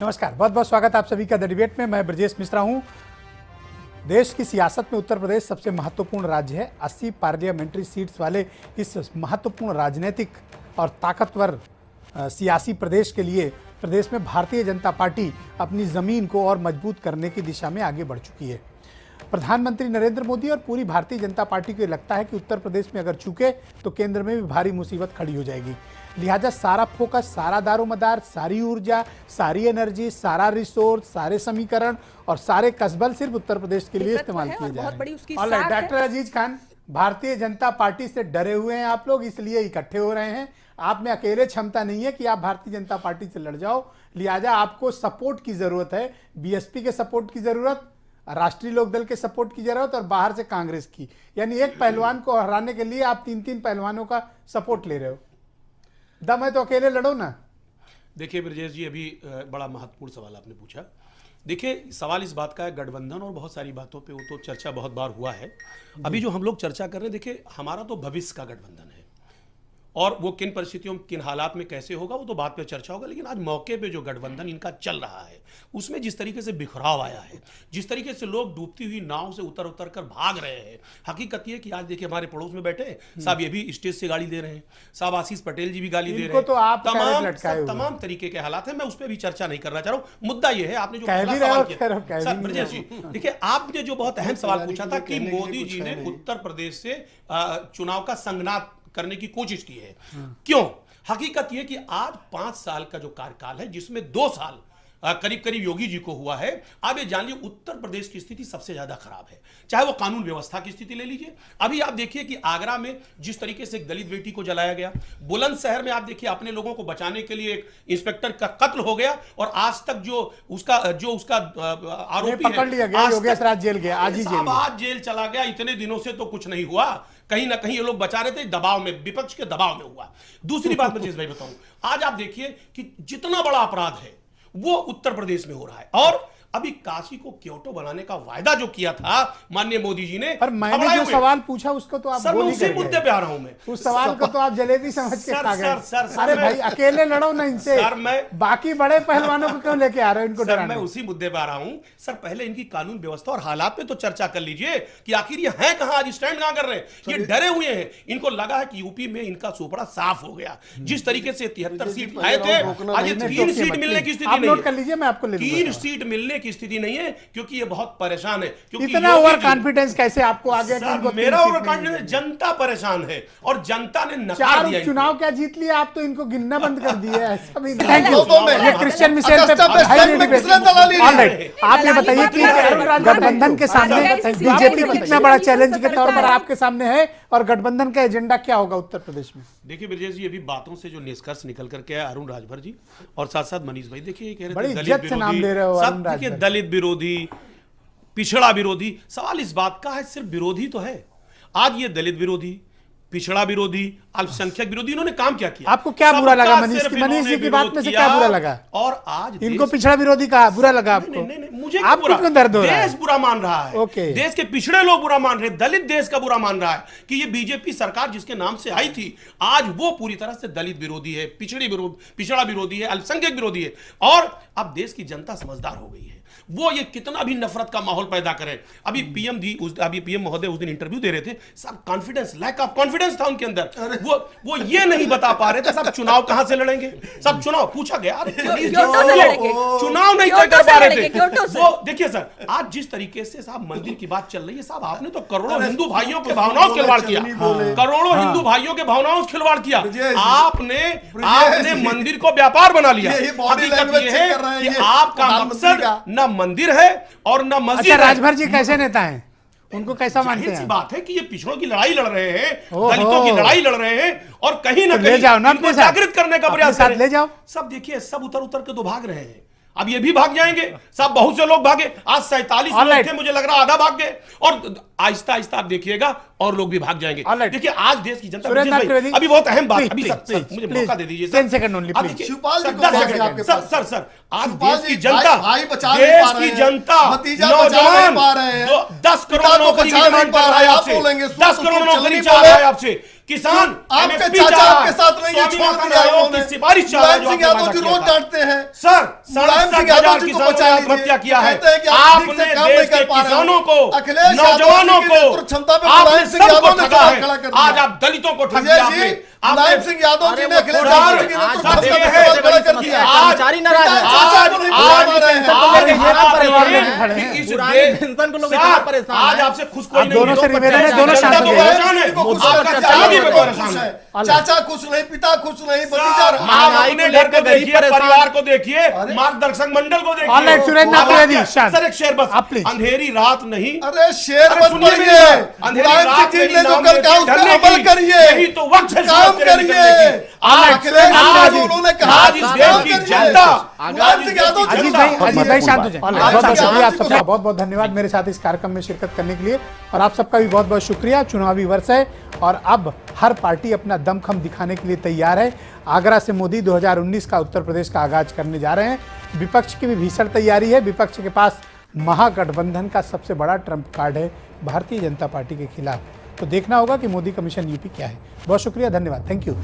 नमस्कार, बहुत बहुत स्वागत आप सभी का द डिबेट में। मैं ब्रजेश मिश्रा हूं। देश की सियासत में उत्तर प्रदेश सबसे महत्वपूर्ण राज्य है। 80 पार्लियामेंट्री सीट्स वाले इस महत्वपूर्ण राजनीतिक और ताकतवर सियासी प्रदेश के लिए प्रदेश में भारतीय जनता पार्टी अपनी ज़मीन को और मजबूत करने की दिशा में आगे बढ़ चुकी है। प्रधानमंत्री नरेंद्र मोदी और पूरी भारतीय जनता पार्टी को लगता है कि उत्तर प्रदेश में अगर चूके तो केंद्र में भी भारी मुसीबत खड़ी हो जाएगी। लिहाजा सारा फोकस, सारा दारोमदार, सारी ऊर्जा, सारी एनर्जी, सारा रिसोर्स, सारे समीकरण और सारे कसबल सिर्फ उत्तर प्रदेश के लिए इस्तेमाल किए जा रहे हैं। डॉक्टर अजीज खान, भारतीय जनता पार्टी से डरे हुए हैं आप लोग, इसलिए इकट्ठे हो रहे हैं। आप में अकेले क्षमता नहीं है कि आप भारतीय जनता पार्टी से लड़ जाओ। लिहाजा आपको सपोर्ट की जरूरत है, बीएसपी के सपोर्ट की जरूरत, राष्ट्रीय लोकदल के सपोर्ट की जरूरत और बाहर से कांग्रेस की। यानी एक पहलवान को हराने के लिए आप तीन तीन पहलवानों का सपोर्ट ले रहे हो। दम है तो अकेले लड़ो ना। देखिए ब्रजेश जी, अभी बड़ा महत्वपूर्ण सवाल आपने पूछा। देखिए, सवाल इस बात का है, गठबंधन और बहुत सारी बातों पे वो तो चर्चा बहुत बार हुआ है। अभी जो हम लोग चर्चा कर रहे हैं, देखिए हमारा तो भविष्य का गठबंधन है और वो किन परिस्थितियों में, किन हालात में कैसे होगा वो तो बात पे चर्चा होगा। लेकिन आज मौके पे जो गठबंधन इनका चल रहा है उसमें जिस तरीके से बिखराव आया है, जिस तरीके से लोग डूबती हुई नाव से उतर उतर कर भाग रहे हैं। हकीकत ये कि आज देखिए हमारे पड़ोस में बैठे साहब ये भी स्टेज से गाली दे रहे हैं, साहब आशीष पटेल जी भी गाली दे रहे हैं। तो आप तमाम तरीके के हालात है। मैं उस पर भी चर्चा नहीं करना चाह रहा हूँ। मुद्दा ये है, आपने जो सवाल किया सर ब्रजेश जी, देखिए आपने जो बहुत अहम सवाल पूछा था कि मोदी जी ने उत्तर प्रदेश से चुनाव का संगनाद करने की कोशिश की है। क्यों? हकीकत यह कि आज 5 साल का जो कार्यकाल है, जिसमें 2 साल करीब करीब योगी जी को हुआ है। आप ये जान लीजिए उत्तर प्रदेश की स्थिति सबसे ज्यादा खराब है। चाहे वो कानून व्यवस्था की स्थिति ले लीजिए, अभी आप देखिए कि आगरा में जिस तरीके से एक दलित बेटी को जलाया गया, बुलंदशहर में आप देखिए अपने लोगों को बचाने के लिए एक इंस्पेक्टर का कत्ल हो गया और आज तक जो उसका आरोपी पकड़ लिया गया, योगेश राज जेल गया, आज जेल चला गया। इतने दिनों से तो कुछ नहीं हुआ, कहीं ना कहीं ये लोग बचा रहे थे, दबाव में, विपक्ष के दबाव में हुआ। दूसरी बात मैं भाई बताऊं, आज आप देखिए कि जितना बड़ा अपराध है वो उत्तर प्रदेश में हो रहा है। और अभी काशी को क्योटो बनाने का वायदा जो किया था माननीय मोदी जी ने, पर मैंने जो सवाल पूछा उसको तो आप सर उसी मुद्दे पे आ रहा हूं। मैं उस सवाल को तो आप जलेबी समझ के खा गए। अरे भाई अकेले लड़ो ना इनसे, सर मैं बाकी बड़े पहलवानों को क्यों लेके आ रहे हो इनको डराने? मैं उसी मुद्दे पे आ रहा हूं। सर पहले इनकी कानून व्यवस्था और हालात पे तो चर्चा कर लीजिए कि आखिर ये हैं कहां, आज स्टैंड कहां कर रहे हैं। ये डरे हुए हैं, इनको लगा है कि यूपी में इनका सोपड़ा साफ हो गया। जिस तरीके से 73 सीट आए थे, आज 3 सीट मिलने की स्थिति नहीं है। कर लीजिए, मैं आपको 3 सीट मिलने की स्थिति नहीं है क्योंकि ये बहुत परेशान है। क्योंकि इतना ओवर कॉन्फिडेंस कैसे आपको आ गया? मेरा ओवर कॉन्फिडेंस, जनता परेशान है और जनता ने नकार दिया। चुनाव क्या जीत लिया, आप तो इनको गिनना बंद कर दिए। ऐसा भी थैंक यू। ये क्रिश्चियन मिशेल पे आप ये बताइए कि गठबंधन के सामने बीजेपी कितना बड़ा चैलेंज के तौर पर आपके सामने है और गठबंधन का एजेंडा क्या होगा उत्तर प्रदेश में? देखिए ब्रजेश जी, अभी बातों से जो निष्कर्ष निकल करके आया अरुण राजभर जी और साथ साथ मनीष भाई, देखिए कह रहे थे दलित विरोधी, पिछड़ा विरोधी। सवाल इस बात का है, सिर्फ विरोधी तो है। आज ये दलित विरोधी, पिछड़ा विरोधी, अल्पसंख्यक विरोधी, इन्होंने काम क्या किया? आपको क्या बुरा लगा मनीष जी की बात में से? क्या बुरा लगा? और आज इनको पिछड़ा विरोधी कहा, बुरा लगा आपको? नहीं, मुझे आपको क्यों दर्द हो रहा है? देश बुरा मान रहा है। देश के पिछड़े लोग बुरा मान रहे हैं, दलित देश का बुरा मान रहा है कि ये बीजेपी सरकार जिसके नाम से आई थी आज वो पूरी तरह से दलित विरोधी है, पिछड़ा विरोधी है, अल्पसंख्यक विरोधी है। और अब देश की जनता समझदार हो गई है, वो ये कितना भी नफरत का माहौल पैदा करे। अभी पीएम महोदय उस दिन इंटरव्यू दे रहे थे, सब कॉन्फिडेंस, लैक ऑफ कॉन्फिडेंस था उनके अंदर। वो ये नहीं बता पा रहे थे सब चुनाव कहां से लड़ेंगे। सब चुनाव पूछा गया, चुनाव नहीं तय कर पा रहे थे वो। देखिए सर, आज जिस तरीके से साहब मंदिर की बात चल रही है, साहब आपने तो करोड़ों हिंदू भाइयों के भावनाओं से खिलवाड़ किया, करोड़ों हिंदू भाइयों के भावनाओं से खिलवाड़ किया। आपने मंदिर को व्यापार बना लिया। हकीकत ये है कि आपका मकसद न मंदिर है और न मस्जिद। अच्छा, राजभर जी कैसे नेता हैं, उनको कैसा मानते हैं? बात है कि ये पिछड़ों की लड़ाई लड़ रहे हैं, दलितों की लड़ाई लड़ रहे हैं और कहीं ना कहीं इनको जागृत करने का प्रयास कर रहे हैं। ले जाओ। सब देखिए, सब उतर उतर के तो भाग रहे हैं। अब ये भी भाग जाएंगे, सब बहुत से लोग भागे। आज 47 लोग थे, मुझे लग रहा आधा भाग गए और आहिस्ता आहिस्ता आप देखिएगा और लोग भी भाग जाएंगे। देखिए आज देश की जनता, अभी बहुत अहम बात, अभी मुझे मौका दे दीजिए sir. 10 second only please. Sir आज देश की जनता, नौजवान 10 करोड़ नौकरी की डिमांड कर रहा है आपसे, 10 करोड़ नौकरी चाह रहा है आपसे किसान आपके MSP चाचा चाह रहा आपके है। साथ नहीं, ये छोड़ स्वामीनाथन दिया आयोग उन्होंने। की सिफारिश चाह रहा है, मुलायम जो सिंह आपने यादव वादा जी किया रोज था। डांटते हैं। सर मुलायम सिंह 67,000 यादव जी को किसानों ने बचा आत्महत्या लीजिए। किया है। कहते हैं कि आप ठीक आपने से काम नहीं देश कर के पा रहे हो। किसानों को, अखिलेश यादव नौजवानों जी की को, नेतृत्व क्षमता पे आपने मुलायम सिंह सबको यादव ने ठगा सवाल है। खड़ा कर दिया। आज आप दलितों को ठग विजय दिया जी, आपने। मुलायम सिंह यादव जी ने अखिलेश सर, यादव जी की आज नेतृत्व बात क्षमता ये पे है, सवाल खड़ा कर दिया। कर्मचारी नाराज है। चाचा को नहीं बुला पा रहे हैं। आज आपसे खुश कोई आप नहीं दोनों है। से निवेदन है, दोनों जनता शांत तो हो जाइए। परेशान है। को खुश आपका नहीं, चाचा भी चाचा परेशान खुश है। है, चाचा खुश नहीं, पिता खुश नहीं, भतीजा आप अपने घर को देखिए, परिवार को देखिए, मार्गदर्शक मंडल को देखिए। ऑलराइट, सुरेंद्र नाथ आप त्रिवेदी, क्या- शांत। सर एक शेर बस, आप प्लीज। अंधेरी रात नहीं। अरे शेर अरे मत सुनिए पढ़िए, मेरी बात। अंधेरी मुलायम रात सिंह जी मेरी ने जो नाम कल में कहा उस पर ढलने अमल की। करिए, यही तो वक्त है काम सूरज तेरे करिए। निकलने की। आज अखिलेश यादव जी, उन्होंने कहा आज इस देश की करिए। जनता, मुलायम सिंह यादव जी अजीत का- भाई शांत हो जाए। मुलायम बहुत बहुत सिंह शुक्रिया आप यादव जी सबका, को- बहुत बहुत धन्यवाद मेरे साथ इस कार्यक्रम में शिरकत करने के लिए, और आप सबका भी बहुत बहुत शुक्रिया। चुनावी वर्ष है और अब हर पार्टी अपना दमखम दिखाने के लिए तैयार है। आगरा से मोदी 2019 का उत्तर प्रदेश का आगाज करने जा रहे हैं। विपक्ष की भी भीषण तैयारी है। विपक्ष के पास महागठबंधन का सबसे बड़ा ट्रम्प कार्ड है भारतीय जनता पार्टी के खिलाफ। तो देखना होगा कि मोदी कमीशन यूपी क्या है। बहुत शुक्रिया, धन्यवाद, थैंक यू।